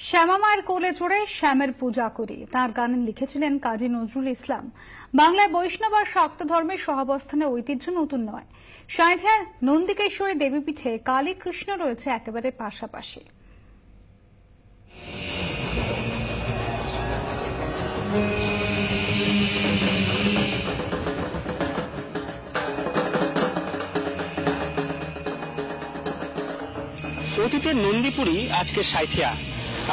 শ্যামা মায়ের কোলে চড়ে শ্যামের পূজা করি, তার গান লিখেছিলেন কাজী নজরুল ইসলাম। বাংলায় বৈষ্ণব আর শাক্ত ধর্মের সহাবস্থানে ঐতিহ্য নতুন নয়। সাঁইথিয়ার নন্দিকেশ্বরী দেবীপীঠে কালী কৃষ্ণ রয়েছে একেবারে পাশাপাশি। অতীতের নন্দীপুরি আজকের সাঁইথিয়া,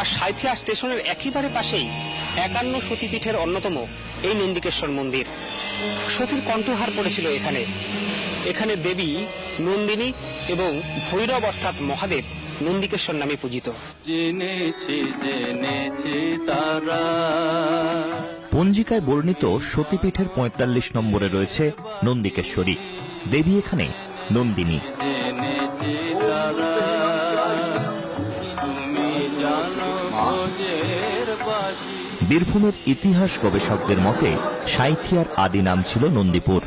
আর সাঁইথিয়া স্টেশনের একেবারে পাশেই 51 সতীপীঠের অন্যতম এই নন্দিকেশ্বর মন্দির। সতীর কণ্ঠহার পড়েছিল এখানে। এখানে দেবী নন্দিনী এবং ভৈরব অর্থাৎ মহাদেব নন্দিকেশ্বর নামে পূজিত। পঞ্জিকায় বর্ণিত সতীপীঠের 45 নম্বরে রয়েছে নন্দিকেশ্বরী দেবী, এখানে নন্দিনী। বীরভূমের ইতিহাস গবেষকদের মতে সাঁইথিয়ার আদি নাম ছিল নন্দীপুর।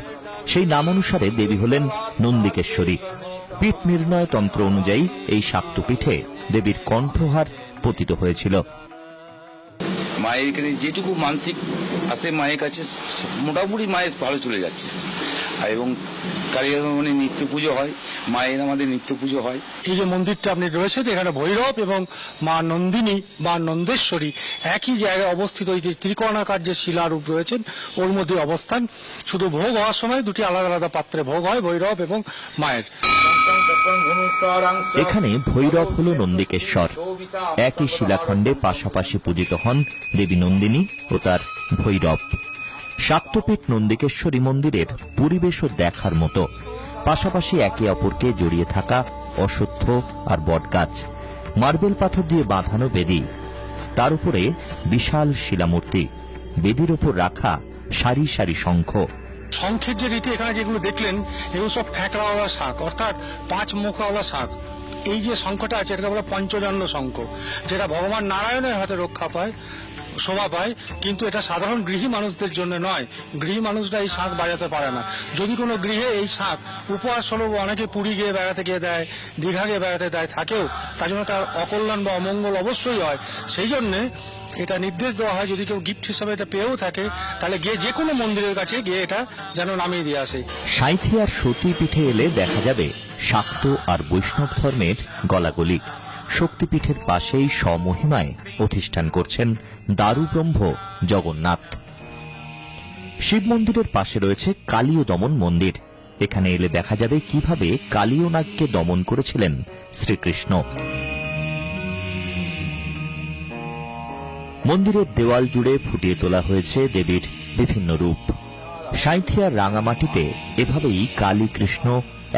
সেই নাম অনুসারে দেবী হলেন নন্দিকেশ্বরী। পীঠ নির্ণয় তন্ত্র অনুযায়ী এই শাক্তপীঠে দেবীর কণ্ঠহার পতিত হয়েছিল। মায়ের এখানে যেটুকু মানসিক আসে মায়ের কাছে মোটামুটি মায়ের ভালো চলে যাচ্ছে। এবং কালীঘাটে নিত্য পুজো হয়, মায়ের আমাদের নিত্য পুজো হয়। এই যে মন্দিরটা আপনি রয়েছেন, এখানে ভৈরব এবং মা নন্দিনী বা নন্দেশ্বরী একই জায়গায় অবস্থিত। এই যে ত্রিকোণাকার যে শিলারূপ রয়েছেন ওর মধ্যে অবস্থান। শুধু ভোগ হওয়ার সময় দুটি আলাদা আলাদা পাত্রে ভোগ হয়, ভৈরব এবং মায়ের। এখানে ভৈরব হল নন্দিকেশ্বর। একই শিলাখণ্ডে পাশাপাশি পূজিত হন দেবী নন্দিনী ও তার ভৈরব। শাক্তপীঠ নন্দিকেশ্বরী মন্দিরের পরিবেশও দেখার মতো। পাশাপাশি একে অপরকে জড়িয়ে থাকা অশ্বত্থ আর বটগাছ, মার্বেল পাথর দিয়ে বাঁধানো বেদি, তার উপরে বিশাল শিলামূর্তি, বেদির ওপর রাখা সারি সারি শঙ্খ। শঙ্খের যে রীতি এখানে যেগুলো দেখলেন এগুলো সব ফ্যাঁকড়াওয়ালা শাঁখ, অর্থাৎ 5 মুখাওয়ালা শাঁখ। এই যে শঙ্খটা আছে এটাকে বলে পঞ্চজন্য শঙ্খ, যেটা ভগবান নারায়ণের হাতে রক্ষা পায়, শোভা পায়। কিন্তু এটা সাধারণ গৃহী মানুষদের জন্য নয়। গৃহী মানুষরা এই শাঁখ বাজাতে পারে না। যদি কোনো গৃহে এই শাঁখ উপহার স্বরূপ অনেকে পুরী গিয়ে বেড়াতে গিয়ে দেয়, দীঘা গিয়ে বেড়াতে দেয়, থাকেও, তার জন্য তার অকল্যাণ বা অমঙ্গল অবশ্যই হয়। সেই জন্যে এটা নির্দেশ দেওয়া হয় যদি কেউ গিফট হিসাবে এটা পেয়েও থাকে তাহলে গিয়ে যে কোনো মন্দিরের কাছে গিয়ে এটা যেন নামিয়ে দিয়ে আসে। সাঁইথিয়ার সতীপীঠে এলে দেখা যাবে শাক্ত আর বৈষ্ণব ধর্মের গলাগলি। শক্তিপীঠের পাশেই স্বমহিমায় অধিষ্ঠান করছেন দারুব্রহ্ম জগন্নাথ। শিব মন্দিরের পাশে রয়েছে কালীয় দমন মন্দির। এখানে এলে দেখা যাবে কিভাবে কালীয় নাগকে দমন করেছিলেন শ্রীকৃষ্ণ। মন্দিরের দেওয়াল জুড়ে ফুটিয়ে তোলা হয়েছে দেবীর বিভিন্ন রূপ। সাঁইথিয়ার রাঙামাটিতে এভাবেই কালী কৃষ্ণ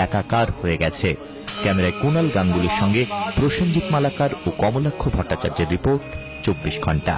একাকার হয়ে গেছে। ক্যামেরায় কুণাল গাঙ্গুলির সঙ্গে প্রসেনজিৎ মালাকার ও কমলাক্ষ ভট্টাচার্যের রিপোর্ট, 24 ঘন্টা।